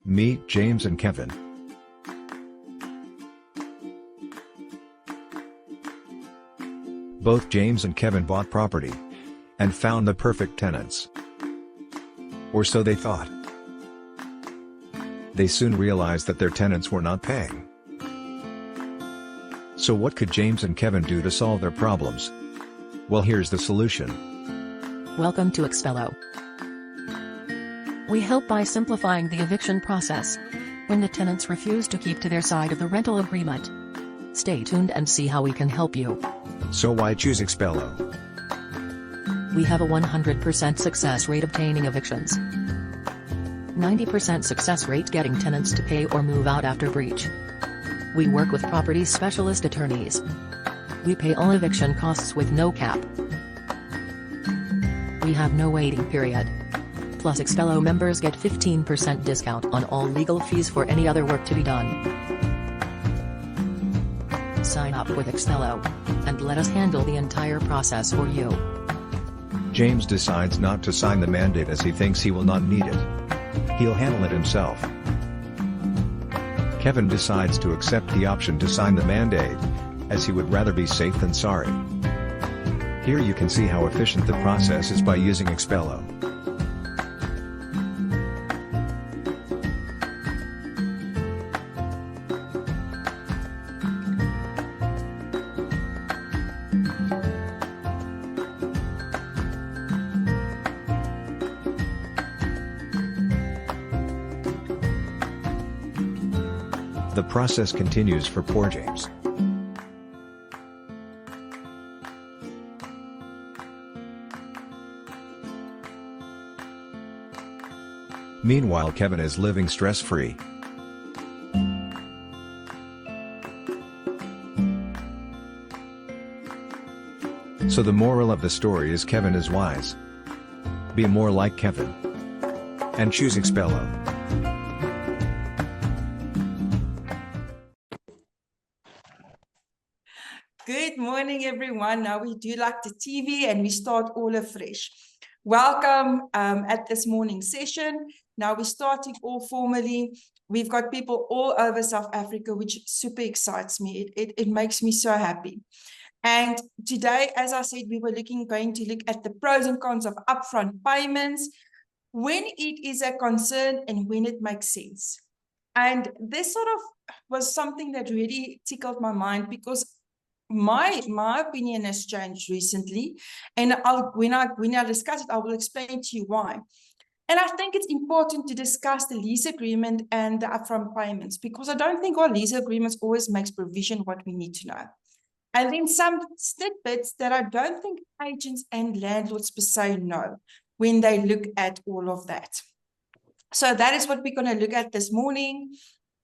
Meet James and Kevin. Both James and Kevin bought property and found the perfect tenants. Or so they thought. They soon realized that their tenants were not paying. So what could James and Kevin do to solve their problems? Well, here's the solution. Welcome to Expello. We help by simplifying the eviction process when the tenants refuse to keep to their side of the rental agreement. Stay tuned and see how we can help you. So why choose Expello? We have a 100% success rate obtaining evictions. 90% success rate getting tenants to pay or move out after breach. We work with property specialist attorneys. We pay all eviction costs with no cap. We have no waiting period. Plus Expello members get 15% discount on all legal fees for any other work to be done. Sign up with Expello and let us handle the entire process for you. James decides not to sign the mandate as he thinks he will not need it. He'll handle it himself. Kevin decides to accept the option to sign the mandate, as he would rather be safe than sorry. Here you can see how efficient the process is by using Expello. The process continues for poor James. Meanwhile, Kevin is living stress-free. So the moral of the story is Kevin is wise. Be more like Kevin. And choose Expello. Good morning, everyone. Now we do like the TV and we start all afresh. Welcome at this morning session. Now we're starting all formally. We've got people all over South Africa, which super excites me. It makes me so happy. And today, as I said, we were going to look at the pros and cons of upfront payments, when it is a concern and when it makes sense. And this sort of was something that really tickled my mind because my opinion has changed recently, and when I discuss it, I will explain to you why. And I think it's important to discuss the lease agreement and the upfront payments because I don't think our lease agreements always makes provision what we need to know. And then some snippets that I don't think agents and landlords per se know when they look at all of that. So that is what we're going to look at this morning.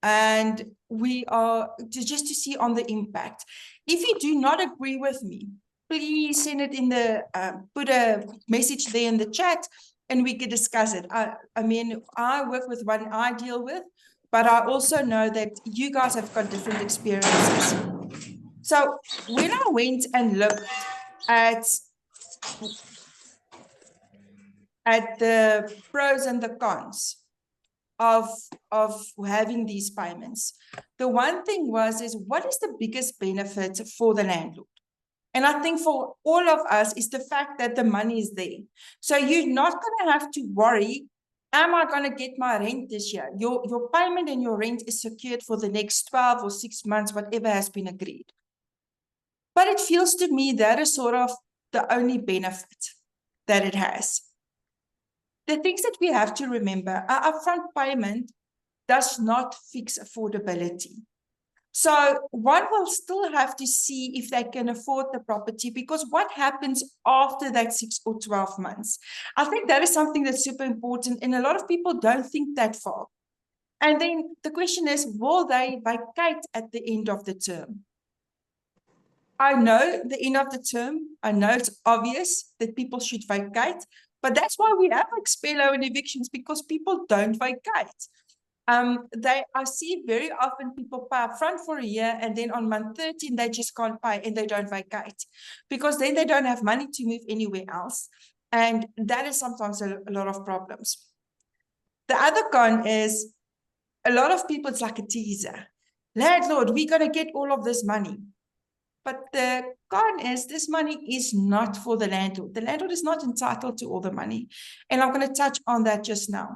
And we are just to see on the impact. If you do not agree with me, please send it in the, put a message there in the chat and we can discuss it. I mean, I work with one I deal with, but I also know that you guys have got different experiences. So when I went and looked at the pros and the cons of having these payments, the one thing is what is the biggest benefit for the landlord? And I think for all of us is the fact that the money is there. So you're not going to have to worry, am I going to get my rent this year? Your payment and your rent is secured for the next 12 or 6 months, whatever has been agreed. But it feels to me that is sort of the only benefit that it has. The things that we have to remember, our upfront payment does not fix affordability. So one will still have to see if they can afford the property, because what happens after that 6 or 12 months? I think that is something that's super important, and a lot of people don't think that far. And then the question is, will they vacate at the end of the term? I know the end of the term, I know it's obvious that people should vacate, but that's why we have Expello and evictions, because people don't vacate. I see very often people pay up front for a year and then on month 13 they just can't pay and they don't vacate because then they don't have money to move anywhere else, and that is sometimes a lot of problems. The other con is a lot of people, it's like a teaser. Landlord, we're going to get all of this money. But the con is this money is not for the landlord. The landlord is not entitled to all the money. And I'm going to touch on that just now.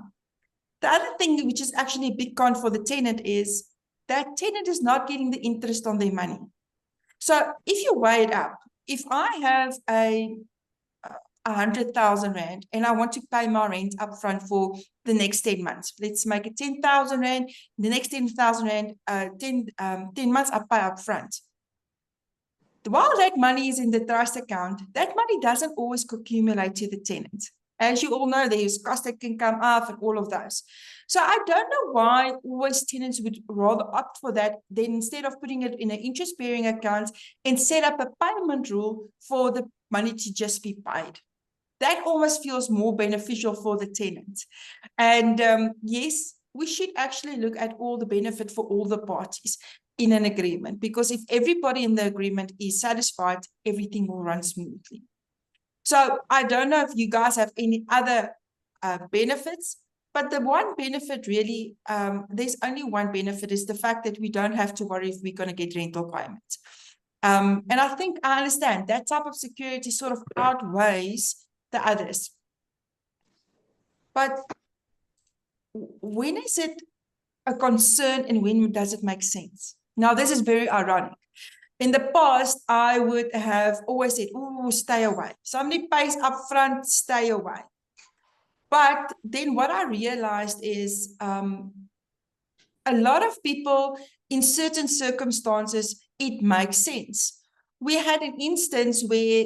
The other thing, which is actually a big con for the tenant, is that tenant is not getting the interest on their money. So if you weigh it up, if I have a 100,000 Rand and I want to pay my rent upfront for the next 10 months, let's make it 10,000 Rand, the next 10,000 Rand, 10 months I pay upfront. While that money is in the trust account, that money doesn't always accumulate to the tenant. As you all know, there's cost that can come off and all of those. So I don't know why always tenants would rather opt for that than instead of putting it in an interest-bearing account and set up a payment rule for the money to just be paid. That almost feels more beneficial for the tenant. And yes, we should actually look at all the benefit for all the parties in an agreement, because if everybody in the agreement is satisfied, everything will run smoothly. So I don't know if you guys have any other benefits, but the one benefit really, there's only one benefit, is the fact that we don't have to worry if we're going to get rental payments. And I think I understand that type of security sort of outweighs the others. But when is it a concern and when does it make sense? Now, this is very ironic. In the past, I would have always said, oh, stay away. Somebody pays upfront, stay away. But then what I realized is a lot of people in certain circumstances, it makes sense. We had an instance where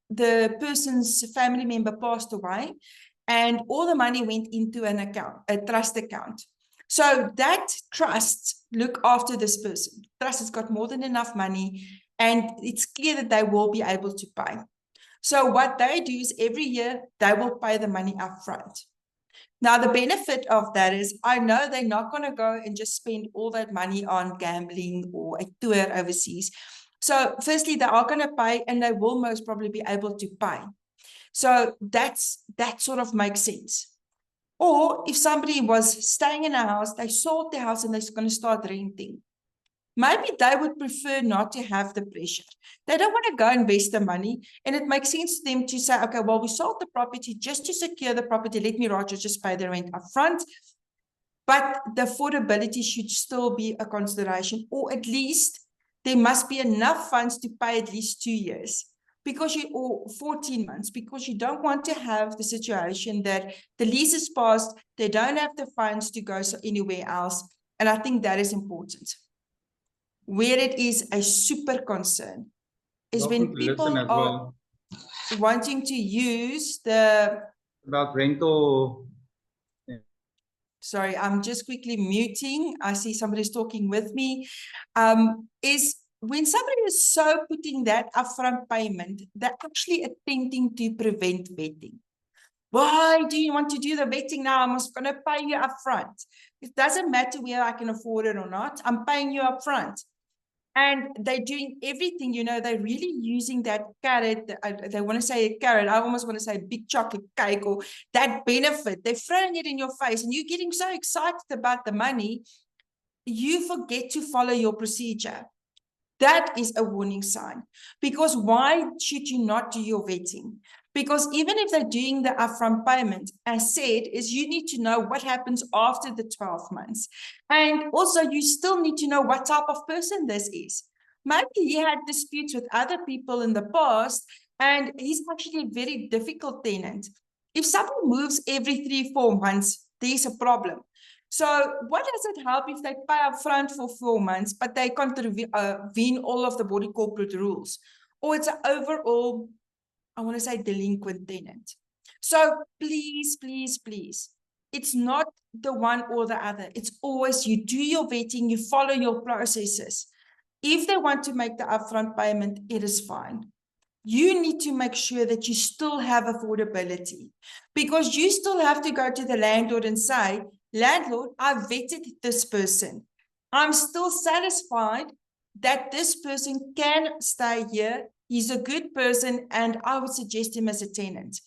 the person's family member passed away and all the money went into an account, a trust account. So that trust look after this person. Trust has got more than enough money and it's clear that they will be able to pay. So what they do is every year they will pay the money up front. Now, the benefit of that is I know they're not going to go and just spend all that money on gambling or a tour overseas. So firstly, they are going to pay and they will most probably be able to pay. So that sort of makes sense. Or if somebody was staying in a house, they sold their house and they're going to start renting. Maybe they would prefer not to have the pressure. They don't want to go invest the money. And it makes sense to them to say, okay, well, we sold the property just to secure the property. Let me rather just pay the rent up front. But the affordability should still be a consideration, or at least there must be enough funds to pay at least 2 years. Or 14 months, because you don't want to have the situation that the lease is passed, they don't have the funds to go anywhere else. And I think that is important. Where it is a super concern is when people are wanting to use the... About rental... Sorry, I'm just quickly muting. I see somebody's talking with me. Is when somebody is so putting that upfront payment, they're actually attempting to prevent vetting. Why do you want to do the vetting now? I'm just going to pay you upfront. It doesn't matter whether I can afford it or not. I'm paying you upfront. And they're doing everything, you know, they're really using that carrot. They want to say a carrot. I almost want to say a big chocolate cake or that benefit. They're throwing it in your face and you're getting so excited about the money, you forget to follow your procedure. That is a warning sign, because why should you not do your vetting? Because even if they're doing the upfront payment, as said, is you need to know what happens after the 12 months. And also you still need to know what type of person this is. Maybe he had disputes with other people in the past and he's actually a very difficult tenant. If somebody moves every 3-4 months, there's a problem. So what does it help if they pay up front for 4 months, but they contravene all of the body corporate rules? Or it's an overall, I want to say, delinquent tenant. So please, please, please, it's not the one or the other. It's always you do your vetting, you follow your processes. If they want to make the upfront payment, it is fine. You need to make sure that you still have affordability, because you still have to go to the landlord and say, landlord, I vetted this person. I'm still satisfied that this person can stay here. He's a good person and I would suggest him as a tenant.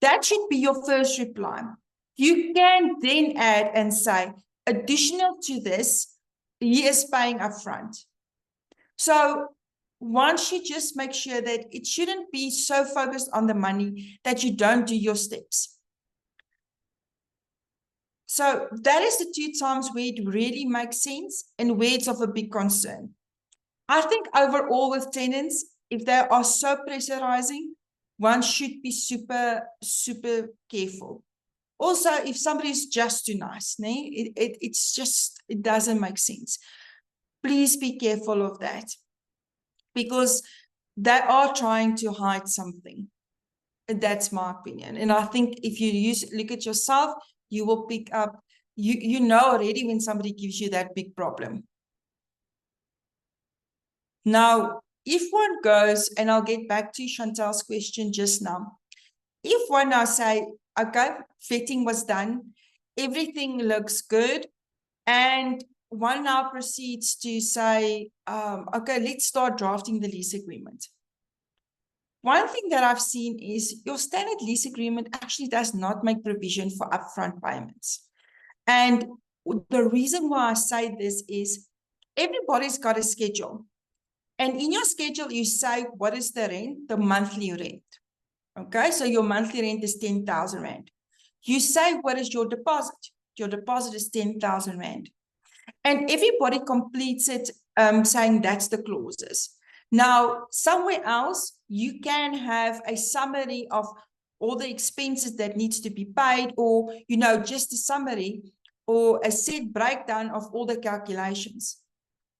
That should be your first reply. You can then add and say, additional to this, he is paying upfront. So one should just make sure that it shouldn't be so focused on the money that you don't do your steps. So that is the two times where it really makes sense and where it's of a big concern. I think overall with tenants, if they are so pressurizing, one should be super, super careful. Also, if somebody is just too nice, it doesn't make sense. Please be careful of that, because they are trying to hide something. And that's my opinion. And I think if you look at yourself, you will pick up, you know already when somebody gives you that big problem. Now, if one goes, and I'll get back to Chantal's question just now. If one now say, okay, vetting was done, everything looks good, and one now proceeds to say, okay, let's start drafting the lease agreement. One thing that I've seen is your standard lease agreement actually does not make provision for upfront payments. And the reason why I say this is everybody's got a schedule. And in your schedule, you say, what is the rent? The monthly rent. Okay, so your monthly rent is 10,000 Rand. You say, what is your deposit? Your deposit is 10,000 Rand. And everybody completes it saying that's the clauses. Now, somewhere else, you can have a summary of all the expenses that needs to be paid, or, you know, just a summary or a set breakdown of all the calculations.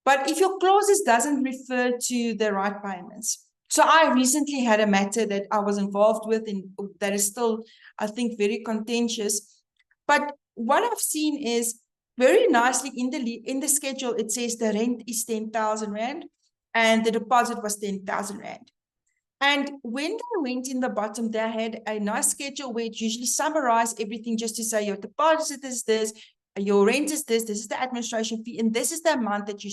But if your clauses doesn't refer to the right payments. So I recently had a matter that I was involved with, and that is still, I think, very contentious. But what I've seen is very nicely in the schedule, it says the rent is 10,000 Rand and the deposit was 10,000 Rand. And when they went in the bottom, they had a nice schedule where it usually summarized everything just to say your deposit is this, your rent is this is the administration fee, and this is the amount that you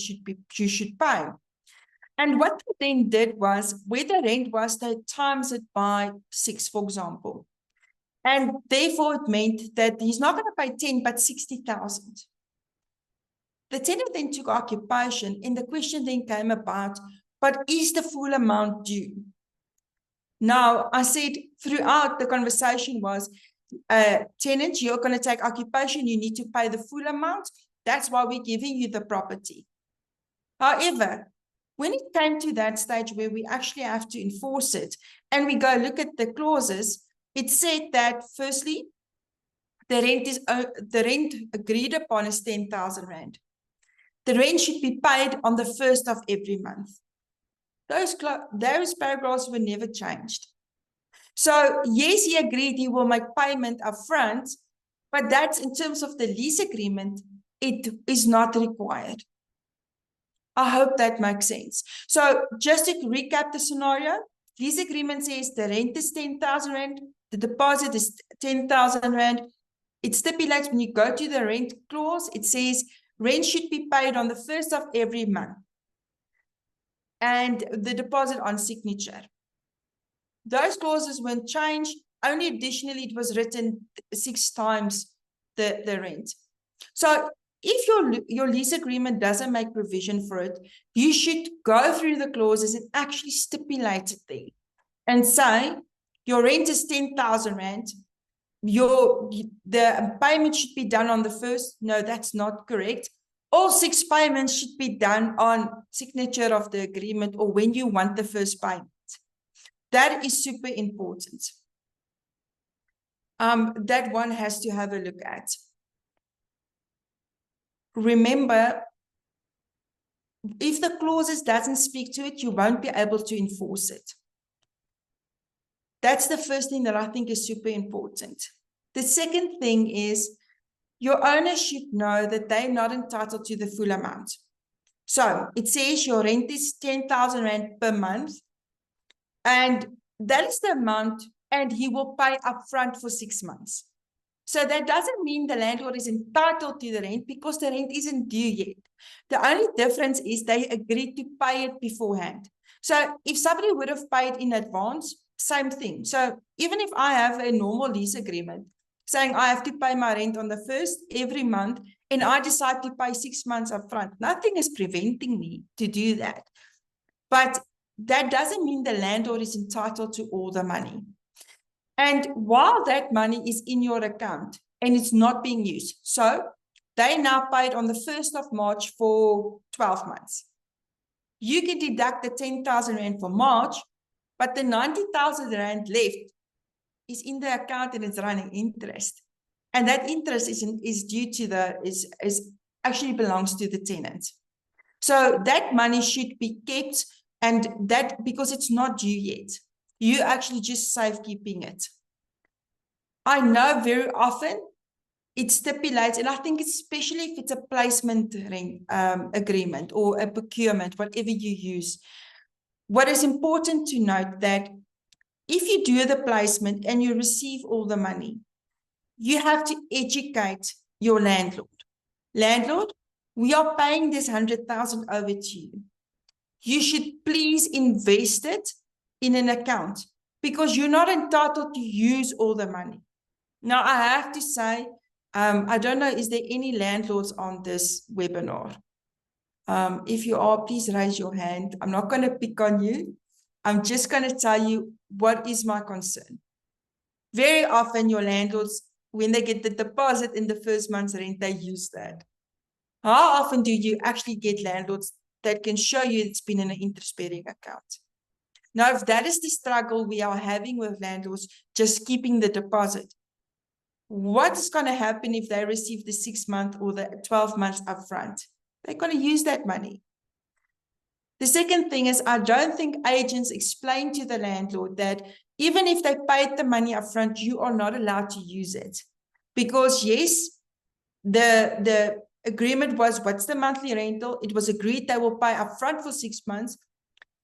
should pay. And what they then did was, where the rent was, they times it by 6, for example. And therefore it meant that he's not going to pay 10, but 60,000. The tenant then took occupation, and the question then came about, but is the full amount due? Now, I said throughout the conversation was, tenant, you're going to take occupation, you need to pay the full amount. That's why we're giving you the property. However, when it came to that stage where we actually have to enforce it, and we go look at the clauses, it said that firstly, the rent agreed upon is 10,000 Rand. The rent should be paid on the 1st of every month. Those paragraphs were never changed. So yes, he agreed he will make payment upfront, but that's in terms of the lease agreement, it is not required. I hope that makes sense. So just to recap the scenario, lease agreement says the rent is 10,000 Rand, the deposit is 10,000 Rand. It stipulates when you go to the rent clause, it says rent should be paid on the 1st of every month, and the deposit on signature. Those clauses weren't changed. Only additionally, it was written 6 times the rent. So if your lease agreement doesn't make provision for it, you should go through the clauses and actually stipulate it there and say your rent is 10,000 Rand. The payment should be done on the 1st. No, that's not correct. All 6 payments should be done on signature of the agreement or when you want the first payment. That is super important. That one has to have a look at. Remember, if the clauses doesn't speak to it, you won't be able to enforce it. That's the first thing that I think is super important. The second thing is your owner should know that they're not entitled to the full amount. So it says your rent is 10,000 Rand per month, and that is the amount, and he will pay upfront for 6 months. So that doesn't mean the landlord is entitled to the rent because the rent isn't due yet. The only difference is they agreed to pay it beforehand. So if somebody would have paid in advance, same thing. So even if I have a normal lease agreement saying I have to pay my rent on the 1st every month, and I decide to pay 6 months upfront, nothing is preventing me to do that. But that doesn't mean the landlord is entitled to all the money. And while that money is in your account and it's not being used, so they now paid on the 1st of March for 12 months. You can deduct the 10,000 Rand for March, but the 90,000 Rand left is in the account and it's running interest. And that interest is due to is actually belongs to the tenant. So that money should be kept, and that because it's not due yet, you actually just safekeeping it. I know very often it stipulates, and I think especially if it's a placement agreement or a procurement, whatever you use, what is important to note that if you do the placement and you receive all the money, you have to educate your landlord. Landlord, we are paying this 100,000 over to you. You should please invest it in an account because you're not entitled to use all the money. Now, I have to say, I don't know, is there any landlords on this webinar? If you are, please raise your hand. I'm not going to pick on you. I'm just going to tell you what is my concern. Very often your landlords, when they get the deposit in the first month's rent, they use that. How often do you actually get landlords that can show you it's been in an interest-bearing account? Now, if that is the struggle we are having with landlords, just keeping the deposit, what's going to happen if they receive the 6 month or the 12 months upfront? They're going to use that money. The second thing is, I don't think agents explain to the landlord that even if they paid the money upfront, you are not allowed to use it. Because yes, the agreement was, what's the monthly rental? It was agreed they will pay upfront for 6 months,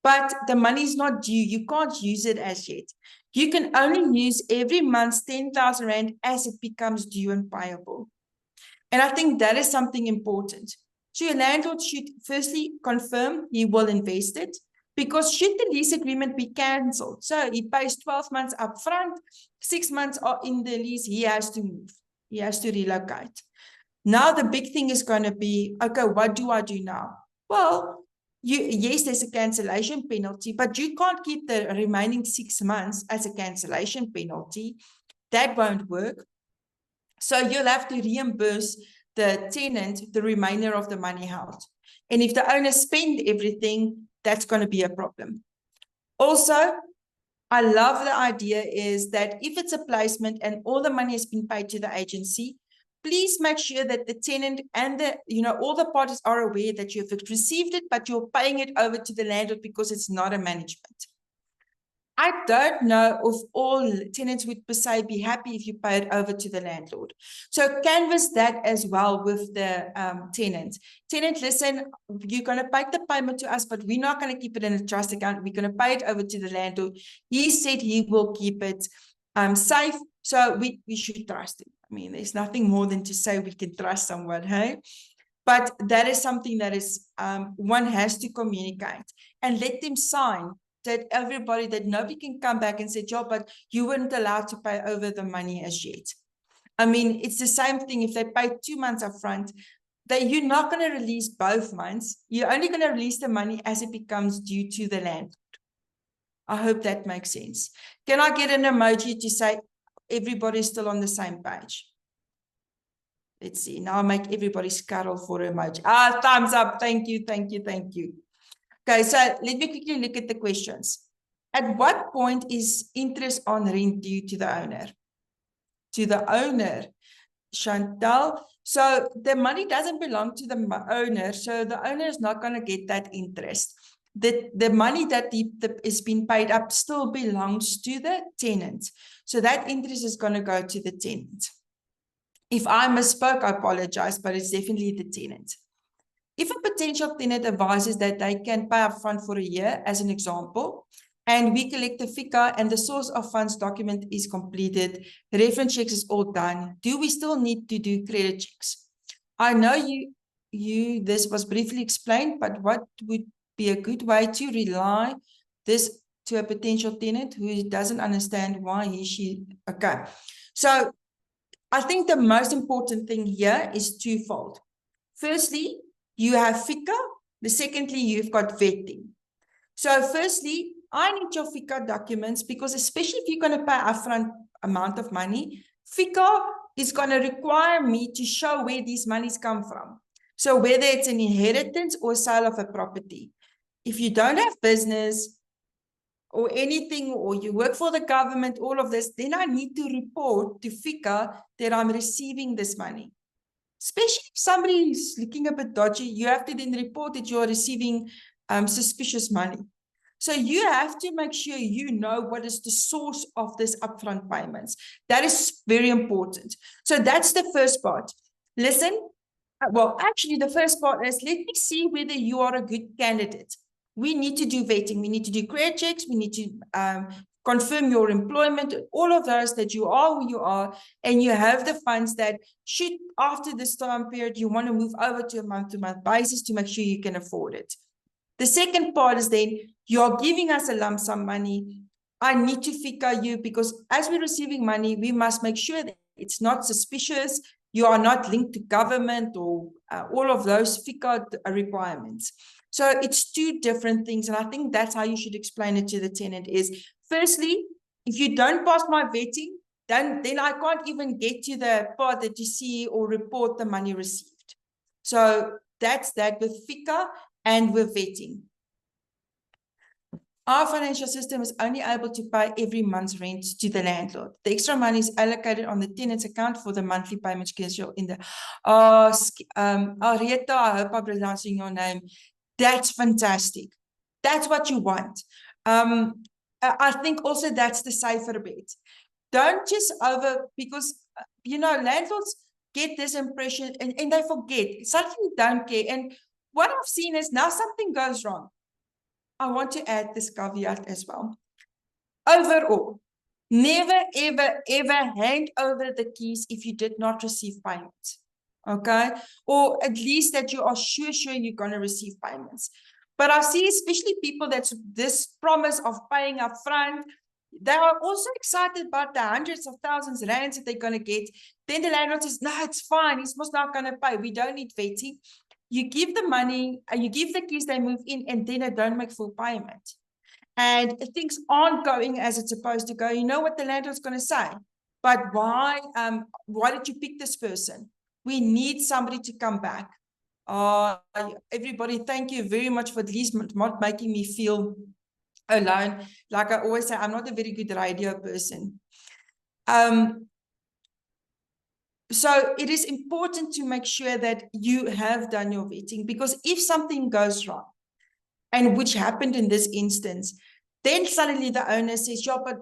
but the money is not due. You can't use it as yet. You can only use every month's 10,000 Rand as it becomes due and payable. And I think that is something important. So your landlord should firstly confirm he will invest it, because should the lease agreement be cancelled, so he pays 12 months upfront, 6 months are in the lease, he has to move, he has to relocate. Now the big thing is going to be, okay, what do I do now? Well, yes, there's a cancellation penalty, but you can't keep the remaining 6 months as a cancellation penalty. That won't work. So you'll have to reimburse the tenant the remainder of the money held. And if the owner spend everything, that's going to be a problem. Also, I love the idea is that if it's a placement and all the money has been paid to the agency, please make sure that the tenant and all the parties are aware that you have received it, but you're paying it over to the landlord because it's not a management. I don't know if all tenants would per se be happy if you pay it over to the landlord. So canvass that as well with the tenant. Tenant, listen, you're going to pay the payment to us, but we're not going to keep it in a trust account. We're going to pay it over to the landlord. He said he will keep it safe, so we should trust him. I mean, there's nothing more than to say we can trust someone, hey? But that is something that is one has to communicate and let them sign that everybody, that nobody can come back and say, Joe, but you weren't allowed to pay over the money as yet. I mean, it's the same thing if they pay 2 months up front, you're not going to release both months. You're only going to release the money as it becomes due to the landlord. I hope that makes sense. Can I get an emoji to say everybody's still on the same page? Let's see. Now I'll make everybody scuttle for emoji. Thumbs up. Thank you, thank you, thank you. Okay, so let me quickly look at the questions. At what point is interest on rent due to the owner? To the owner, Chantal. So the money doesn't belong to the owner, so the owner is not going to get that interest. The money that is being paid up still belongs to the tenant. So that interest is going to go to the tenant. If I misspoke, I apologize, but it's definitely the tenant. If a potential tenant advises that they can pay up front for a year, as an example, and we collect the FICA and the source of funds document is completed, reference checks is all done, do we still need to do credit checks? I know this was briefly explained, but what would be a good way to rely this to a potential tenant who doesn't understand why she, okay. So I think the most important thing here is twofold. Firstly, you have FICA. Secondly, you've got vetting. So firstly, I need your FICA documents because especially if you're going to pay upfront amount of money, FICA is going to require me to show where these monies come from. So whether it's an inheritance or sale of a property. If you don't have business or anything, or you work for the government, all of this, then I need to report to FICA that I'm receiving this money. Especially if somebody is looking a bit dodgy, you have to then report that you're receiving suspicious money. So you have to make sure you know what is the source of this upfront payments. That is very important. So that's the first part. Listen, well, actually the first part is, let me see whether you are a good candidate. We need to do vetting. We need to do credit checks. We need to confirm your employment, all of those, that you are who you are, and you have the funds that should, after this time period, you want to move over to a month-to-month basis to make sure you can afford it. The second part is then, you're giving us a lump sum money. I need to FICA you, because as we're receiving money, we must make sure that it's not suspicious. You are not linked to government or all of those FICA requirements. So it's two different things. And I think that's how you should explain it to the tenant is, firstly, if you don't pass my vetting, then I can't even get to the part that you see or report the money received. So that's that with FICA and with vetting. Our financial system is only able to pay every month's rent to the landlord. The extra money is allocated on the tenant's account for the monthly payment schedule in the... Arieta, I hope I'm pronouncing your name. That's fantastic. That's what you want. I think also that's the safer bet. Don't just because, you know, landlords get this impression and they forget. Suddenly don't care. And what I've seen is now something goes wrong. I want to add this caveat as well. Overall, never, ever, ever hand over the keys if you did not receive payments. Okay? Or at least that you are sure you're going to receive payments. But I see especially people that's this promise of paying up front, they are also excited about the hundreds of thousands of rands that they're going to get. Then the landlord says, no, it's fine. He's most not going to pay. We don't need vetting. You give the money, you give the keys, they move in, and then they don't make full payment. And things aren't going as it's supposed to go. You know what the landlord's going to say? But why did you pick this person? We need somebody to come back. Everybody, thank you very much for at least not making me feel alone. Like I always say, I'm not a very good radio person. So it is important to make sure that you have done your vetting, because if something goes wrong, and which happened in this instance, then suddenly the owner says, yeah, but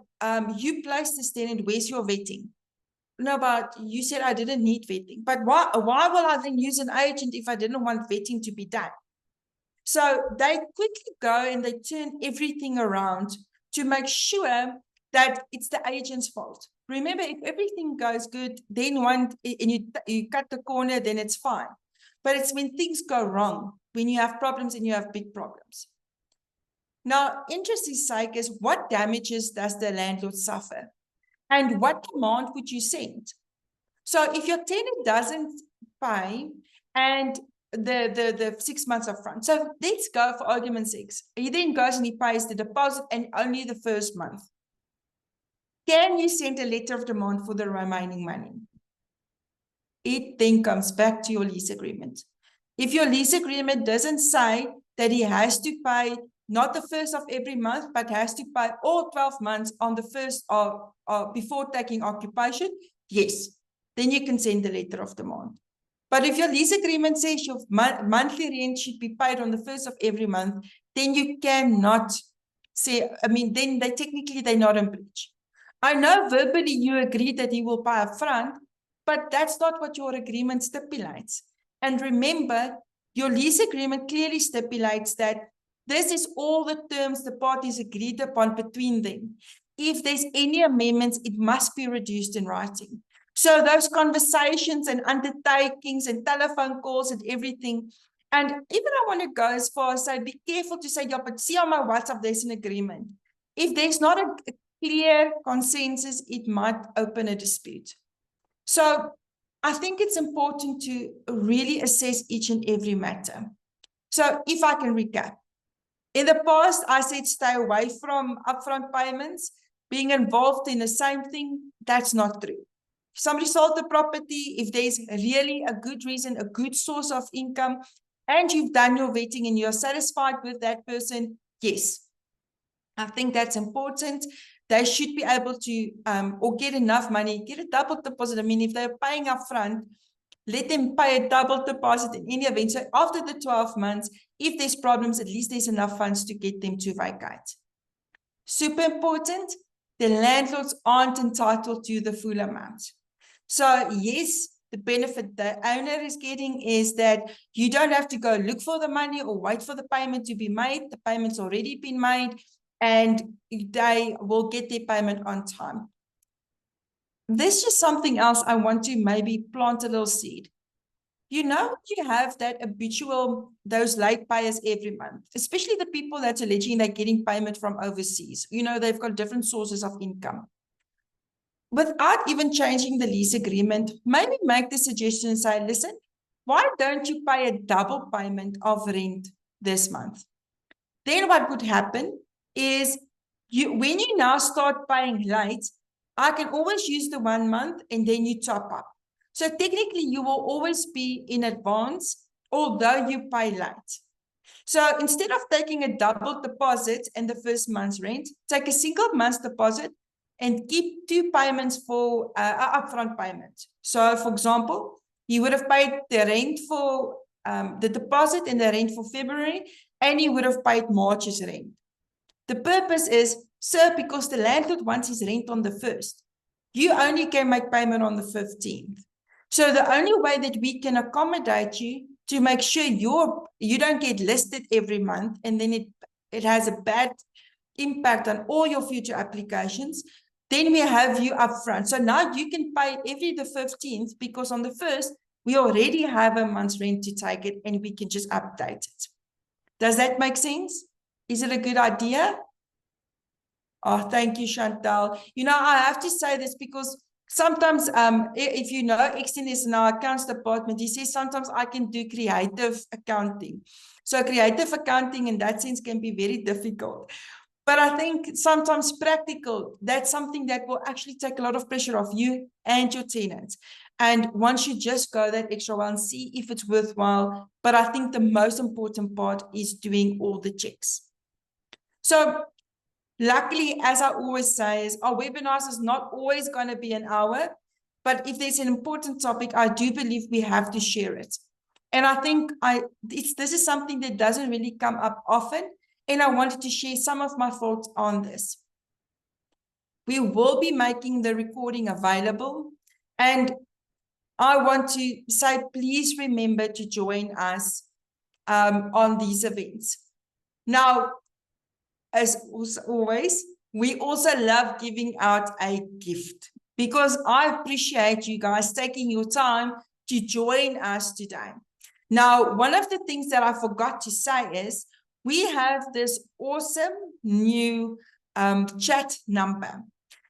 you placed this tenant, where's your vetting? No, but you said I didn't need vetting. But why will I then use an agent if I didn't want vetting to be done? So they quickly go and they turn everything around to make sure that it's the agent's fault. Remember, if everything goes good, then you cut the corner, then it's fine. But it's when things go wrong, when you have problems and you have big problems. Now, interest's sake is, what damages does the landlord suffer? And what demand would you send? So if your tenant doesn't pay and the 6 months up front, so let's go for argument's sake. He then goes and he pays the deposit and only the first month. Can you send a letter of demand for the remaining money? It then comes back to your lease agreement. If your lease agreement doesn't say that he has to pay not the first of every month, but has to pay all 12 months on the first before taking occupation, yes, then you can send the letter of demand. But if your lease agreement says your monthly rent should be paid on the first of every month, then you cannot say, then they're not in breach. I know verbally you agree that he will pay up front, but that's not what your agreement stipulates. And remember, your lease agreement clearly stipulates that this is all the terms the parties agreed upon between them. If there's any amendments, it must be reduced in writing. So those conversations and undertakings and telephone calls and everything. And even I want to go as far as say, be careful to say, yeah, but see on my WhatsApp, there's an agreement. If there's not a clear consensus, it might open a dispute. So I think it's important to really assess each and every matter. So if I can recap, in the past, I said stay away from upfront payments, being involved in the same thing. That's not true. If somebody sold the property, if there's really a good reason, a good source of income, and you've done your vetting and you're satisfied with that person, yes, I think that's important. They should be able to, or get enough money, get a double deposit. I mean, if they're paying upfront, let them pay a double deposit in any event. So after the 12 months, if there's problems, at least there's enough funds to get them to vacate. Super important, the landlords aren't entitled to the full amount. So yes, the benefit the owner is getting is that you don't have to go look for the money or wait for the payment to be made. The payment's already been made and they will get their payment on time. There's just something else I want to maybe plant a little seed. You know, you have that habitual, those late payers every month, especially the people that's alleging they're getting payment from overseas. You know, they've got different sources of income. Without even changing the lease agreement, maybe make the suggestion and say, listen, why don't you pay a double payment of rent this month? Then what would happen is when you now start paying late, I can always use the 1 month and then you top up. So technically you will always be in advance, although you pay late. So instead of taking a double deposit and the first month's rent, take a single month's deposit and keep 2 payments for upfront payment. So for example, you would have paid the rent for the deposit and the rent for February, and you would have paid March's rent. The purpose is, sir, because the landlord wants his rent on the 1st. You only can make payment on the 15th. So the only way that we can accommodate you to make sure you don't get listed every month and then it has a bad impact on all your future applications, then we have you upfront. So now you can pay every the 15th because on the 1st, we already have a month's rent to take it and we can just update it. Does that make sense? Is it a good idea? Oh, thank you, Chantal. You know, I have to say this because sometimes, if you know, Exton is in our accounts department, he says sometimes I can do creative accounting. So creative accounting in that sense can be very difficult. But I think sometimes practical, that's something that will actually take a lot of pressure off you and your tenants. And once you just go that extra while and see if it's worthwhile. But I think the most important part is doing all the checks. So luckily, as I always say, is our webinars is not always going to be an hour. But if there's an important topic, I do believe we have to share it. And I think this is something that doesn't really come up often. And I wanted to share some of my thoughts on this. We will be making the recording available. And I want to say, please remember to join us on these events. Now, as always, we also love giving out a gift because I appreciate you guys taking your time to join us today. Now, one of the things that I forgot to say is we have this awesome new chat number.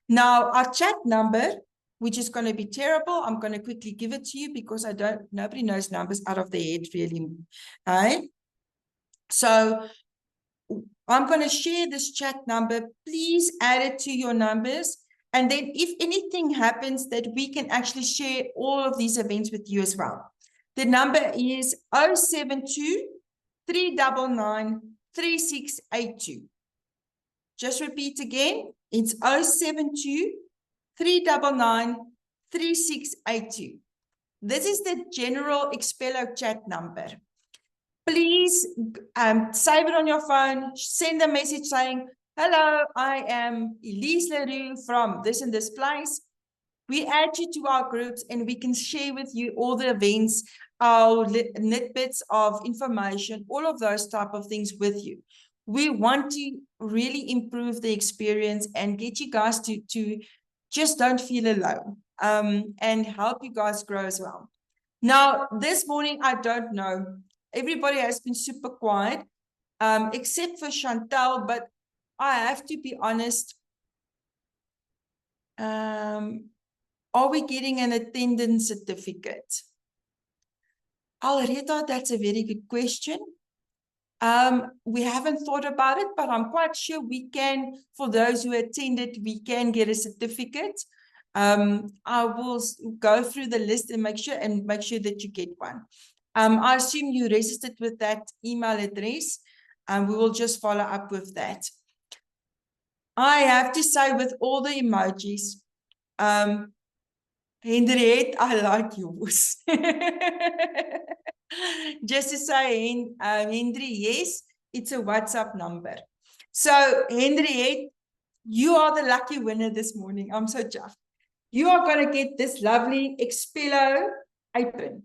Now, our chat number, which is going to be terrible, I'm going to quickly give it to you because nobody knows numbers out of their head really. Right? So I'm going to share this chat number. Please add it to your numbers. And then if anything happens that we can actually share all of these events with you as well. The number is 072-399-3682. Just repeat again. It's 072-399-3682. This is the general Expello chat number. Please save it on your phone, send a message saying, hello, I am Elise Leroux from this and this place. We add you to our groups and we can share with you all the events, our nitbits of information, all of those type of things with you. We want to really improve the experience and get you guys to just don't feel alone and help you guys grow as well. Now, this morning, I don't know. Everybody has been super quiet, except for Chantal, but I have to be honest. Are are we getting an attendance certificate? Alreta, that's a very good question. We haven't thought about it, but I'm quite sure we can, for those who attended, we can get a certificate. I will go through the list and make sure that you get one. I assume you registered with that email address, and we will just follow up with that. I have to say, with all the emojis, Henriette, I like yours. Just to say, Henry, yes, it's a WhatsApp number. So, Henriette, you are the lucky winner this morning. I'm so chuffed. You are going to get this lovely Expello apron.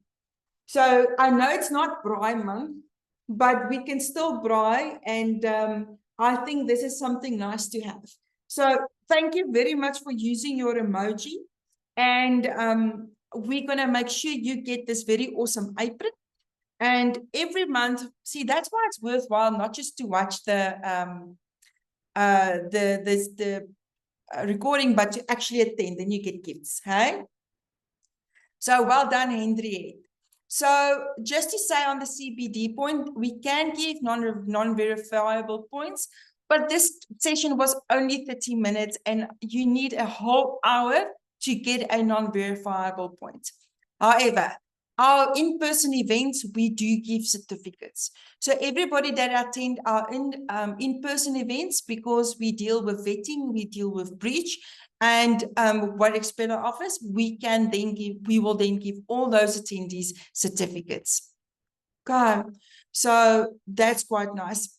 So, I know it's not braai month, but we can still braai, and I think this is something nice to have. So, thank you very much for using your emoji. And we're going to make sure you get this very awesome apron. And every month, see, that's why it's worthwhile not just to watch the recording, but to actually attend, then you get gifts. Hey? So well done, Henriette. So just to say on the CBD point, we can give non-verifiable points, but this session was only 30 minutes and you need a whole hour to get a non-verifiable point. However, our in-person events, we do give certificates. So everybody that attend our in-person events, because we deal with vetting, we deal with breach, and what Expello offers, we will then give all those attendees certificates. Okay, so that's quite nice.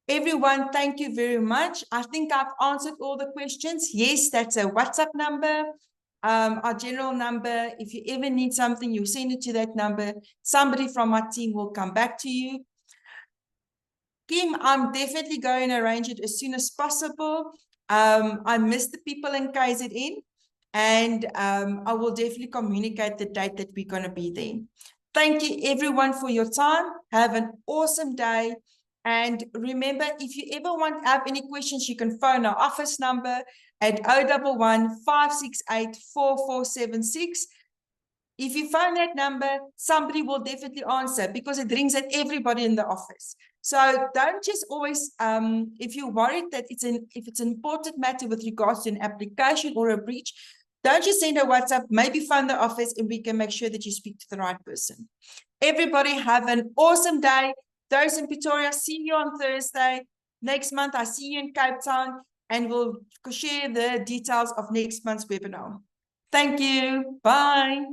Everyone, thank you very much. I think I've answered all the questions. Yes, that's a WhatsApp number. Our general number, if you ever need something, you send it to that number. Somebody from our team will come back to you. Kim, I'm definitely going to arrange it as soon as possible. I miss the people in KZN, and I will definitely communicate the date that we're going to be there. Thank you, everyone, for your time. Have an awesome day. And remember, if you ever have any questions, you can phone our office number at 011-568-4476. If you phone that number, somebody will definitely answer because it rings at everybody in the office. So don't just always, if you're worried that if it's an important matter with regards to an application or a breach, don't just send a WhatsApp, maybe phone the office and we can make sure that you speak to the right person. Everybody have an awesome day. Those in Pretoria, see you on Thursday. Next month, I see you in Cape Town, and we'll share the details of next month's webinar. Thank you. Bye.